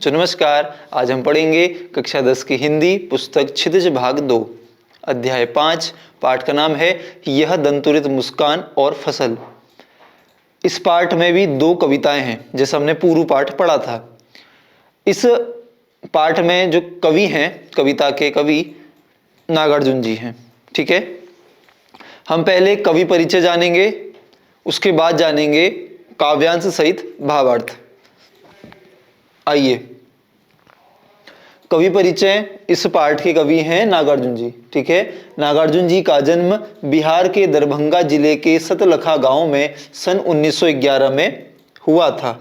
तो नमस्कार, आज हम पढ़ेंगे कक्षा 10 की हिंदी पुस्तक क्षितिज भाग 2 अध्याय 5। पाठ का नाम है यह दंतुरित मुस्कान और फसल। इस पाठ में भी 2 कविताएं हैं, जैसे हमने पूर्व पाठ पढ़ा था। इस पाठ में जो कवि हैं, कविता के कवि नागार्जुन जी हैं। ठीक है, हम पहले कवि परिचय जानेंगे, उसके बाद जानेंगे काव्यांश सहित भावार्थ। आइए, कवि परिचय। इस पाठ के कवि हैं नागार्जुन जी। ठीक है, नागार्जुन जी का जन्म बिहार के दरभंगा जिले के सतलखा गांव में सन 1911 में हुआ था।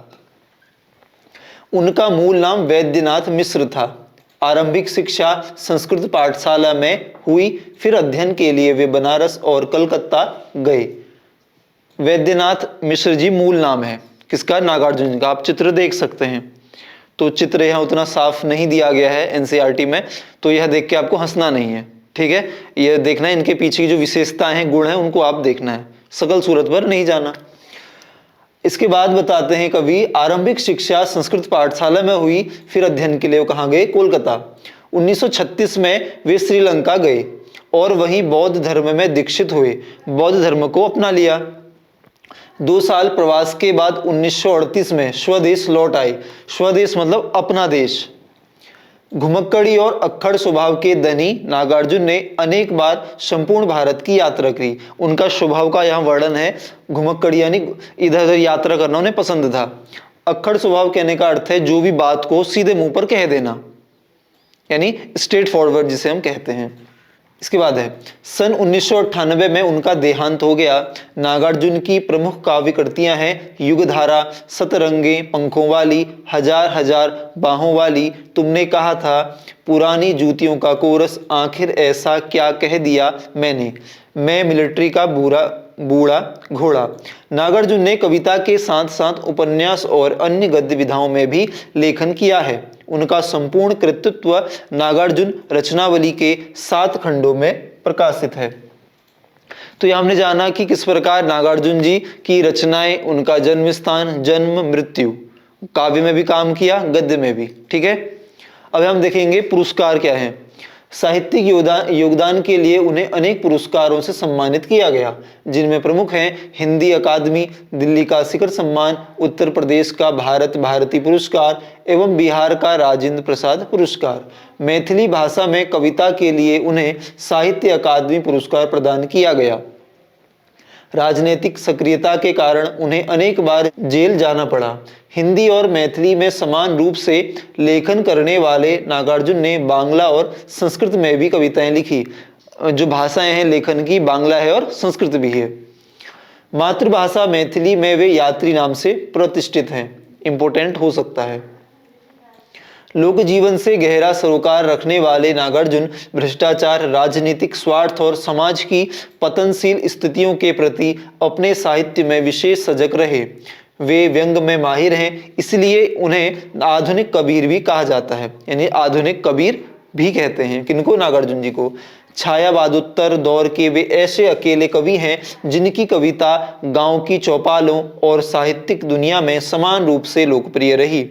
उनका मूल नाम वैद्यनाथ मिश्र था। आरंभिक शिक्षा संस्कृत पाठशाला में हुई, फिर अध्ययन के लिए वे बनारस और कलकत्ता गए। वैद्यनाथ मिश्र जी मूल नाम है किसका? नागार्जुन जी का। आप चित्र देख सकते हैं, तो चित्र यहाँ उतना साफ नहीं दिया गया है एनसीईआरटी में, तो यह देख के आपको हंसना नहीं है। ठीक है, यह देखना है इनके पीछे की जो विशेषताएं हैं, गुण हैं, उनको आप देखना है, सकल सूरत पर नहीं जाना। इसके बाद बताते हैं कवि, आरंभिक शिक्षा संस्कृत पाठशाला में हुई, फिर अध्ययन के लिए वो कहाँ गए? कोलकाता। 1936 में वे श्रीलंका गए और वहीं बौद्ध धर्म में दीक्षित हुए, बौद्ध धर्म को अपना लिया। 2 साल प्रवास के बाद 1938 में स्वदेश लौट आए। स्वदेश मतलब अपना देश। घुमक्कड़ी और अक्खड़ स्वभाव के धनी नागार्जुन ने अनेक बार संपूर्ण भारत की यात्रा की। उनका स्वभाव का यहाँ वर्णन है। घुमक्कड़ी यानी इधर उधर यात्रा करना उन्हें पसंद था। अक्खड़ स्वभाव कहने का अर्थ है जो भी बात को सीधे मुंह पर कह देना, यानी स्ट्रेट फॉरवर्ड जिसे हम कहते हैं। इसके बाद है सन 1998 में उनका देहांत हो गया। नागार्जुन की प्रमुख काव्य कृतियां हैं युगधारा, सतरंगे पंखों वाली, हजार हजार बाहों वाली, तुमने कहा था, पुरानी जूतियों का कोरस, आखिर ऐसा क्या कह दिया मैंने, मैं मिलिट्री का बूढ़ा घोड़ा। नागार्जुन ने कविता के साथ साथ उपन्यास और अन्य गद्य विधाओं में भी लेखन किया है। उनका संपूर्ण कृतित्व नागार्जुन रचनावली के 7 खंडों में प्रकाशित है। तो यह हमने जाना कि किस प्रकार नागार्जुन जी की रचनाएं, उनका जन्म स्थान, जन्म, मृत्यु, काव्य में भी काम किया, गद्य में भी। ठीक है, अब हम देखेंगे पुरस्कार क्या है। साहित्यिक योगदान के लिए उन्हें अनेक पुरस्कारों से सम्मानित किया गया, जिनमें प्रमुख हैं हिंदी अकादमी, दिल्ली का शिखर सम्मान, उत्तर प्रदेश का भारत भारती पुरस्कार एवं बिहार का राजेंद्र प्रसाद पुरस्कार। मैथिली भाषा में कविता के लिए उन्हें साहित्य अकादमी पुरस्कार प्रदान किया गया। राजनीतिक सक्रियता के कारण उन्हें अनेक बार जेल जाना पड़ा। हिंदी और मैथिली में समान रूप से लेखन करने वाले नागार्जुन ने बांग्ला और संस्कृत में भी कविताएं लिखी। जो भाषाएं हैं लेखन की, बांग्ला है और संस्कृत भी है। मातृभाषा मैथिली में वे यात्री नाम से प्रतिष्ठित हैं, इंपोर्टेंट हो सकता है। लोक जीवन से गहरा सरोकार रखने वाले नागार्जुन भ्रष्टाचार, राजनीतिक स्वार्थ और समाज की पतनशील स्थितियों के प्रति अपने साहित्य में विशेष सजग रहे। वे व्यंग में माहिर हैं, इसलिए उन्हें आधुनिक कबीर भी कहा जाता है, यानी आधुनिक कबीर भी कहते हैं। किनको? नागार्जुन जी को। छायावादोत्तर दौर के वे ऐसे अकेले कवि हैं जिनकी कविता गांव की चौपालों और साहित्यिक दुनिया में समान रूप से लोकप्रिय रही।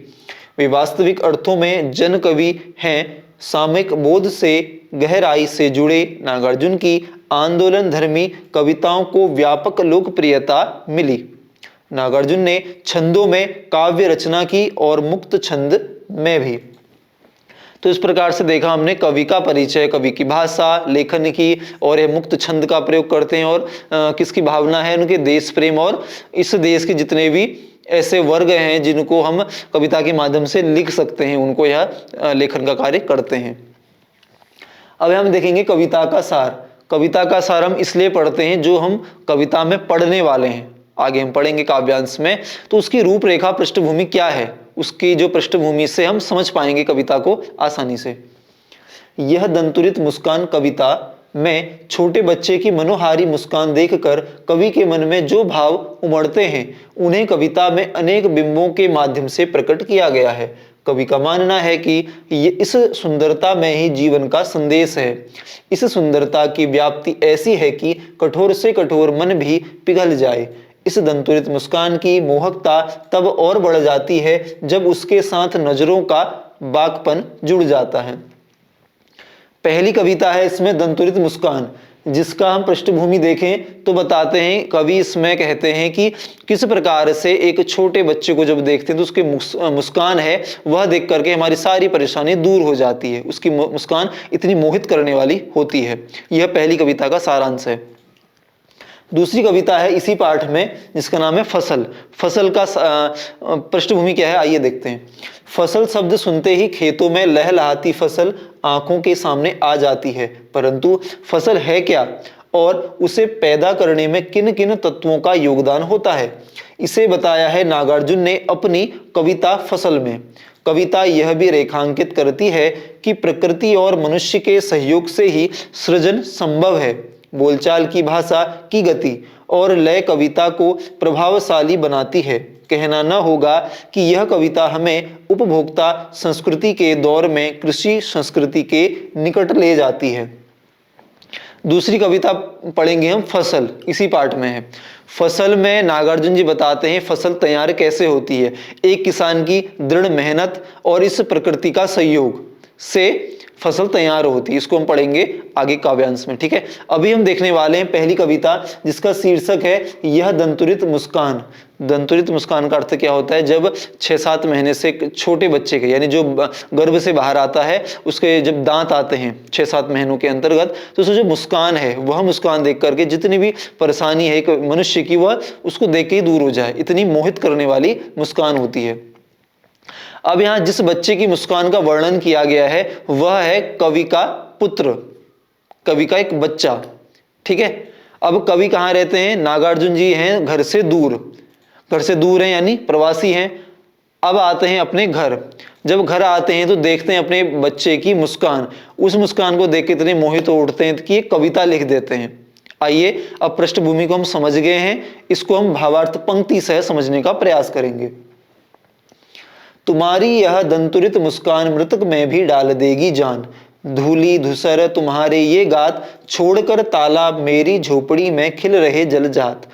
वे वास्तविक अर्थों में जन कवि हैं। सामयिक बोध से गहराई से जुड़े नागार्जुन की आंदोलन धर्मी कविताओं को व्यापक लोकप्रियता मिली। नागार्जुन ने छंदों में काव्य रचना की और मुक्त छंद में भी। तो इस प्रकार से देखा हमने कवि का परिचय, कवि की भाषा, लेखन की, और ये मुक्त छंद का प्रयोग करते हैं, और किसकी भावना है? उनके देश प्रेम और इस देश के जितने भी ऐसे वर्ग हैं जिनको हम कविता के माध्यम से लिख सकते हैं, उनको यह लेखन का कार्य करते हैं। अब हम देखेंगे कविता का सार। कविता का सार हम इसलिए पढ़ते हैं जो हम कविता में पढ़ने वाले हैं, आगे हम पढ़ेंगे काव्यांश में, तो उसकी रूपरेखा, पृष्ठभूमि क्या है, उसकी जो पृष्ठभूमि से हम समझ पाएंगे कविता को आसानी से। यह दंतुरित मुस्कान कविता में छोटे बच्चे की मनोहारी मुस्कान देखकर कवि के मन में जो भाव उमड़ते हैं, उन्हें कविता में अनेक बिंबों के माध्यम से प्रकट किया गया है। कवि का मानना है कि ये इस सुंदरता में ही जीवन का संदेश है। इस सुंदरता की व्याप्ति ऐसी है कि कठोर से कठोर मन भी पिघल जाए। इस दंतुरित मुस्कान की मोहकता तब और बढ़ जाती है जब उसके साथ नजरों का बाकपन जुड़ जाता है। पहली कविता है इसमें दंतुरित मुस्कान, जिसका हम पृष्ठभूमि देखें तो बताते हैं, कवि इसमें कहते हैं कि किस प्रकार से एक छोटे बच्चे को जब देखते हैं तो उसकी मुस्कान है वह देख करके हमारी सारी परेशानी दूर हो जाती है। उसकी मुस्कान इतनी मोहित करने वाली होती है। यह पहली कविता का सारांश है। दूसरी कविता है इसी पाठ में, जिसका नाम है फसल। फसल का पृष्ठभूमि क्या है आइए देखते हैं। फसल शब्द सुनते ही खेतों में लहलहाती फसल आंखों के सामने आ जाती है, परंतु फसल है क्या और उसे पैदा करने में किन किन तत्वों का योगदान होता है, इसे बताया है नागार्जुन ने अपनी कविता फसल में। कविता यह भी रेखांकित करती है कि प्रकृति और मनुष्य के सहयोग से ही सृजन संभव है। बोलचाल की भाषा की गति और लय कविता को प्रभावशाली बनाती है। कहना न होगा कि यह कविता हमें उपभोक्ता संस्कृति के दौर में कृषि संस्कृति के निकट ले जाती है। दूसरी कविता पढ़ेंगे हम फसल, इसी पाठ में है। फसल में नागार्जुन जी बताते हैं फसल तैयार कैसे होती है। एक किसान की दृढ़ मेहनत और इस प्रकृति का सहयोग से फसल तैयार होती है। इसको हम पढ़ेंगे आगे काव्यांश में, ठीक है। अभी हम देखने वाले हैं पहली कविता, जिसका शीर्षक है यह दंतुरित मुस्कान। दंतुरित मुस्कान का अर्थ क्या होता है, जब 6-7 महीने से छोटे बच्चे के, यानी जो गर्भ से बाहर आता है उसके जब दांत आते हैं 6-7 महीनों के अंतर्गत, तो उसकी जो मुस्कान है वह मुस्कान देख करके जितनी भी परेशानी है एक मनुष्य की वह उसको देख के ही दूर हो जाए, इतनी मोहित करने वाली मुस्कान होती है। अब यहाँ जिस बच्चे की मुस्कान का वर्णन किया गया है वह है कवि का पुत्र, कवि का एक बच्चा, ठीक है। अब कवि कहाँ रहते हैं, नागार्जुन जी हैं घर से दूर, घर से दूर हैं यानी प्रवासी हैं। अब आते हैं अपने घर, जब घर आते हैं तो देखते हैं अपने बच्चे की मुस्कान, उस मुस्कान को देख के इतने मोहित हो उठते हैं कि एक कविता लिख देते हैं। आइए अब पृष्ठभूमि को हम समझ गए हैं, इसको हम भावार्थ पंक्ति से समझने का प्रयास करेंगे। तुम्हारी यह दंतुरित मुस्कान मृतक में भी डाल देगी जान, धूली धूसर तुम्हारे ये गात, छोड़कर तालाब मेरी झोपड़ी में खिल रहे जल जात,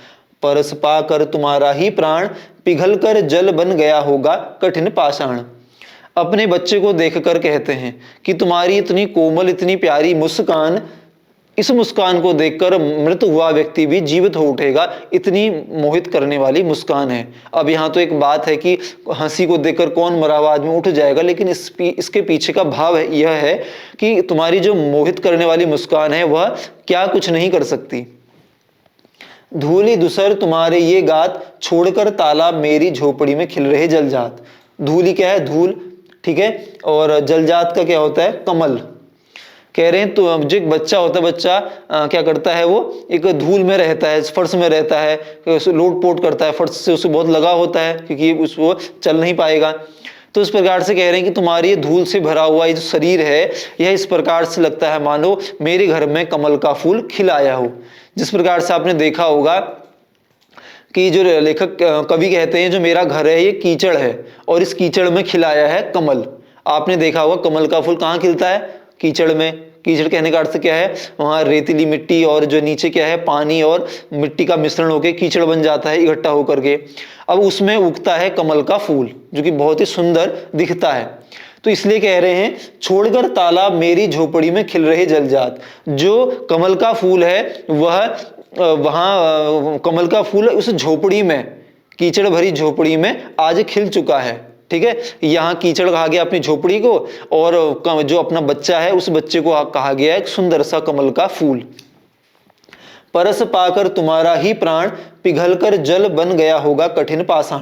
परस पाकर तुम्हारा ही प्राण पिघल कर जल बन गया होगा कठिन पाषाण। अपने बच्चे को देखकर कहते हैं कि तुम्हारी इतनी कोमल इतनी प्यारी मुस्कान, इस मुस्कान को देखकर मृत हुआ व्यक्ति भी जीवित हो उठेगा, इतनी मोहित करने वाली मुस्कान है। अब यहाँ तो एक बात है कि हंसी को देखकर कौन मरा हुआ आदमी उठ जाएगा, लेकिन इसके पीछे का भाव है यह है कि तुम्हारी जो मोहित करने वाली मुस्कान है वह क्या कुछ नहीं कर सकती। धूली धूसर तुम्हारे ये गात, छोड़कर तालाब मेरी झोपड़ी में खिल रहे जलजात। धूली क्या है, धूल, ठीक है, और जलजात का क्या होता है, कमल। कह रहे हैं तो जो एक बच्चा होता है, बच्चा क्या करता है, वो एक धूल में रहता है, फर्श में रहता है, लोट पोट करता है, फर्श से उसे बहुत लगा होता है क्योंकि उसको चल नहीं पाएगा। तो इस प्रकार से कह रहे हैं कि तुम्हारी ये धूल से भरा हुआ ये जो शरीर है यह इस प्रकार से लगता है मानो मेरे घर में कमल का फूल खिलाया हो। जिस प्रकार से आपने देखा होगा कि जो लेखक कवि कहते हैं जो मेरा घर है ये कीचड़ है और इस कीचड़ में खिलाया है कमल। आपने देखा होगा कमल का फूल कहाँ खिलता है, कीचड़ में। कीचड़ कहने का अर्थ क्या है, वहाँ रेतीली मिट्टी और जो नीचे क्या है पानी और मिट्टी का मिश्रण होकर कीचड़ बन जाता है इकट्ठा होकर के। अब उसमें उगता है कमल का फूल जो कि बहुत ही सुंदर दिखता है। तो इसलिए कह रहे हैं छोड़कर तालाब मेरी झोपड़ी में खिल रहे जलजात। जो कमल का फूल है वह वहाँ कमल का फूल उस झोपड़ी में, कीचड़ भरी झोपड़ी में आज खिल चुका है, ठीक है। यहाँ कीचड़ कहा गया अपनी झोपड़ी को और जो अपना बच्चा है उस बच्चे को कहा गया एक सुंदर सा कमल का फूल। परस पाकर तुम्हारा ही प्राण पिघलकर जल बन गया होगा कठिन पाषाण।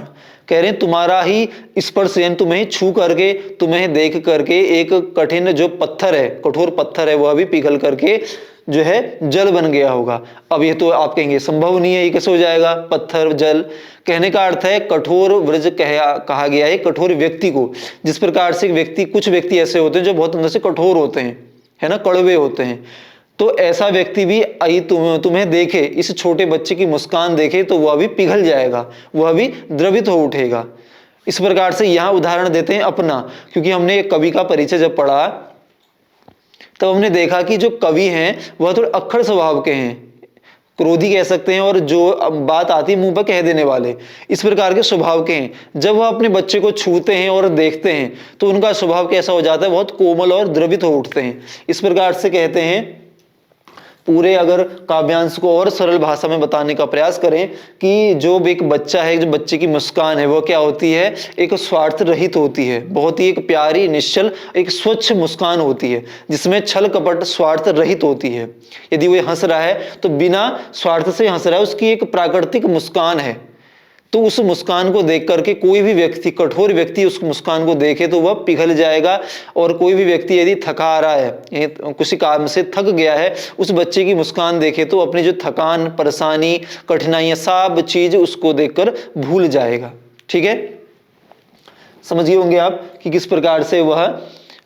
कह रहे हैं तुम्हारा ही स्पर्श यानी तुम्हें छू करके तुम्हें देख करके एक कठिन जो पत्थर है, कठोर पत्थर है, वह भी पिघल करके जो है जल बन गया होगा। अब ये तो आप कहेंगे संभव नहीं है, ये कैसे हो जाएगा, पत्थर जल। कहने का अर्थ है कठोर व्रज कहा गया है कठोर व्यक्ति को। जिस प्रकार से व्यक्ति, कुछ व्यक्ति ऐसे होते हैं जो बहुत अंदर से कठोर होते हैं, है ना, कड़वे होते हैं, तो ऐसा व्यक्ति भी तुम्हें देखे, इस छोटे बच्चे की मुस्कान देखे तो वह भी पिघल जाएगा, वह भी द्रवित हो उठेगा। इस प्रकार से यहाँ उदाहरण देते हैं अपना, क्योंकि हमने कवि का परिचय जब पढ़ा तब हमने देखा कि जो कवि हैं वह थोड़े अक्खड़ स्वभाव के हैं, क्रोधी कह सकते हैं, और जो बात आती है मुंह पर कह देने वाले, इस प्रकार के स्वभाव के हैं। जब वह अपने बच्चे को छूते हैं और देखते हैं तो उनका स्वभाव कैसा हो जाता है, बहुत कोमल और द्रवित हो उठते हैं। इस प्रकार से कहते हैं, पूरे अगर काव्यांश को और सरल भाषा में बताने का प्रयास करें कि जो भी एक बच्चा है, जो बच्चे की मुस्कान है, वो क्या होती है, एक स्वार्थ रहित होती है, बहुत ही एक प्यारी, निश्चल, एक स्वच्छ मुस्कान होती है जिसमें छल कपट स्वार्थ रहित होती है। यदि वो हंस रहा है तो बिना स्वार्थ से हंस रहा है, उसकी एक प्राकृतिक मुस्कान है। तो उस मुस्कान को देख करके कोई भी व्यक्ति, कठोर व्यक्ति उस मुस्कान को देखे तो वह पिघल जाएगा। और कोई भी व्यक्ति यदि थका आ रहा है, किसी काम से थक गया है, उस बच्चे की मुस्कान देखे तो अपनी जो थकान, परेशानी, कठिनाइयां, सब चीज उसको देखकर भूल जाएगा। ठीक है, समझिए होंगे आप कि किस प्रकार से वह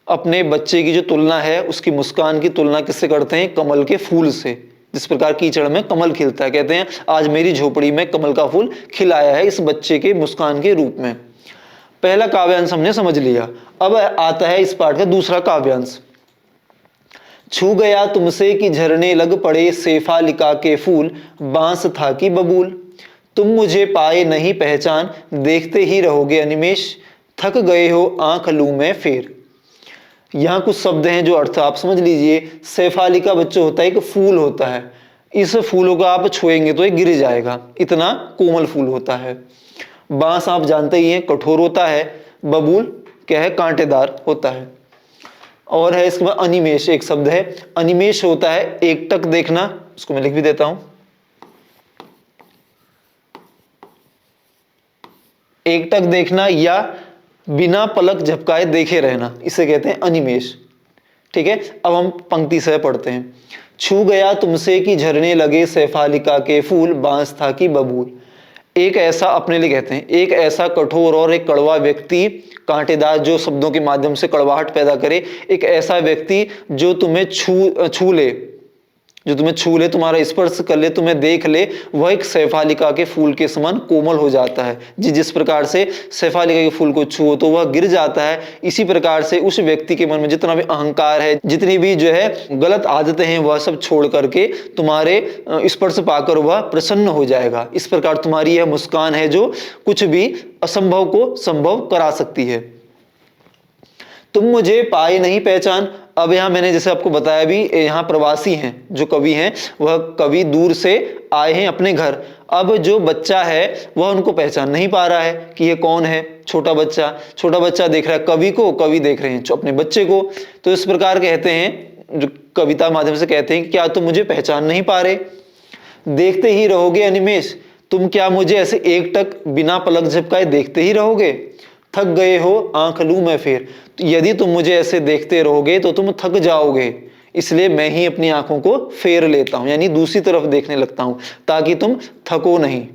अपने बच्चे की जो तुलना है, उसकी मुस्कान की तुलना किससे करते हैं, कमल के फूल से। जिस प्रकार कीचड़ में कमल खिलता है, कहते हैं आज मेरी झोपड़ी में कमल का फूल खिलाया है, इस बच्चे के मुस्कान के रूप में। पहला काव्यांश हमने समझ लिया। अब आता है इस पाठ का दूसरा काव्यांश। छू गया तुमसे कि झरने लग पड़े, शेफालिका के फूल बांस था कि बबूल। तुम मुझे पाए नहीं पहचान, देखते ही रहोगे अनिमेष, थक गए हो आंख लूं मैं फेर। यहाँ कुछ शब्द हैं जो अर्थ आप समझ लीजिए। शेफालिका बच्चों होता है, एक फूल होता है, इस फूलों को आप छुएंगे तो ये गिर जाएगा, इतना कोमल फूल होता है। बांस आप जानते ही हैं, कठोर होता है। बबूल क्या है, कांटेदार होता है। और है इसके बाद अनिमेष, एक शब्द है अनिमेष होता है एकटक देखना, उसको मैं लिख भी देता हूं, एकटक देखना या बिना पलक झपकाए देखे रहना, इसे कहते हैं अनिमेष। ठीक है, अब हम पंक्ति से पढ़ते हैं। छू गया तुमसे कि झरने लगे, शेफालिका के फूल बांस था कि बबूल। एक ऐसा, अपने लिए कहते हैं, एक ऐसा कठोर और एक कड़वा व्यक्ति, कांटेदार, जो शब्दों के माध्यम से कड़वाहट पैदा करे, एक ऐसा व्यक्ति जो तुम्हें छू ले, जो तुम्हें छू ले, तुम्हारा स्पर्श कर ले, तुम्हें देख ले, वह एक शेफालिका के फूल के समान कोमल हो जाता है। जिस प्रकार से शेफालिका के फूल को छुओ तो वह गिर जाता है, इसी प्रकार से उस व्यक्ति के मन में जितना भी अहंकार है, जितनी भी जो है गलत आदतें हैं, वह सब छोड़ करके तुम्हारे स्पर्श पाकर वह प्रसन्न हो जाएगा। इस प्रकार तुम्हारी यह मुस्कान है जो कुछ भी असंभव को संभव करा सकती है। तुम मुझे पाए नहीं पहचान। अब यहाँ मैंने जैसे आपको बताया भी, यहाँ प्रवासी हैं जो कवि हैं, वह कवि दूर से आए हैं अपने घर। अब जो बच्चा है वह उनको पहचान नहीं पा रहा है कि ये कौन है। छोटा बच्चा देख रहा है कवि को, कवि देख रहे हैं अपने बच्चे को। तो इस प्रकार कहते हैं, जो कविता माध्यम से कहते हैं कि क्या तुम मुझे पहचान नहीं पा रहे, देखते ही रहोगे अनिमेष, तुम क्या मुझे ऐसे एकटक बिना पलक झपकाए देखते ही रहोगे। थक गए हो आंख लूं मैं फेर, तो यदि तुम मुझे ऐसे देखते रहोगे तो तुम थक जाओगे, इसलिए मैं ही अपनी आंखों को फेर लेता हूं, यानी दूसरी तरफ देखने लगता हूं ताकि तुम थको नहीं।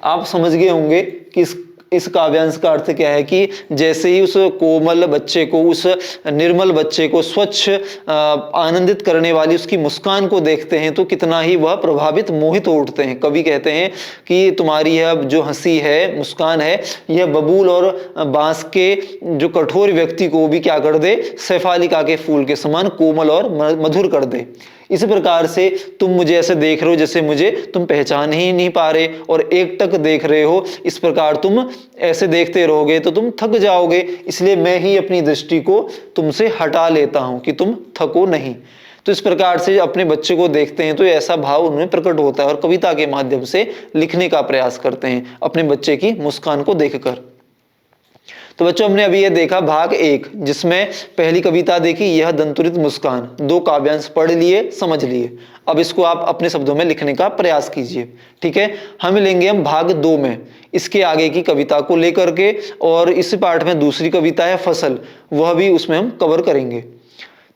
आप समझ गए होंगे कि इस काव्यांश का अर्थ क्या है कि जैसे ही उस कोमल बच्चे को, उस निर्मल बच्चे को स्वच्छ आनंदित करने वाली उसकी मुस्कान को देखते हैं तो कितना ही वह प्रभावित, मोहित हो उठते हैं। कवि कहते हैं कि तुम्हारी यह जो हंसी है, मुस्कान है, यह बबूल और बांस के जो कठोर व्यक्ति को भी क्या कर दे, शेफालिका के फूल के समान कोमल और मधुर कर दे। इस प्रकार से तुम मुझे ऐसे देख रहे हो जैसे मुझे तुम पहचान ही नहीं पा रहे और एकटक देख रहे हो, इस प्रकार तुम ऐसे देखते रहोगे तो तुम थक जाओगे, इसलिए मैं ही अपनी दृष्टि को तुमसे हटा लेता हूं कि तुम थको नहीं। तो इस प्रकार से अपने बच्चे को देखते हैं तो ऐसा भाव उनमें प्रकट होता है और कविता के माध्यम से लिखने का प्रयास करते हैं अपने बच्चे की मुस्कान को देखकर। तो बच्चों हमने अभी ये देखा भाग 1, जिसमें पहली कविता देखी यह दंतुरित मुस्कान, 2 काव्यांश पढ़ लिए, समझ लिए। अब इसको आप अपने शब्दों में लिखने का प्रयास कीजिए। ठीक है, हम लेंगे हम भाग 2 में इसके आगे की कविता को लेकर के, और इस पाठ में दूसरी कविता है फसल, वह भी उसमें हम कवर करेंगे।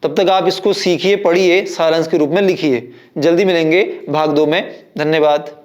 तब तक आप इसको सीखिए, पढ़िए, सारांश के रूप में लिखिए। जल्दी मिलेंगे भाग 2 में। धन्यवाद।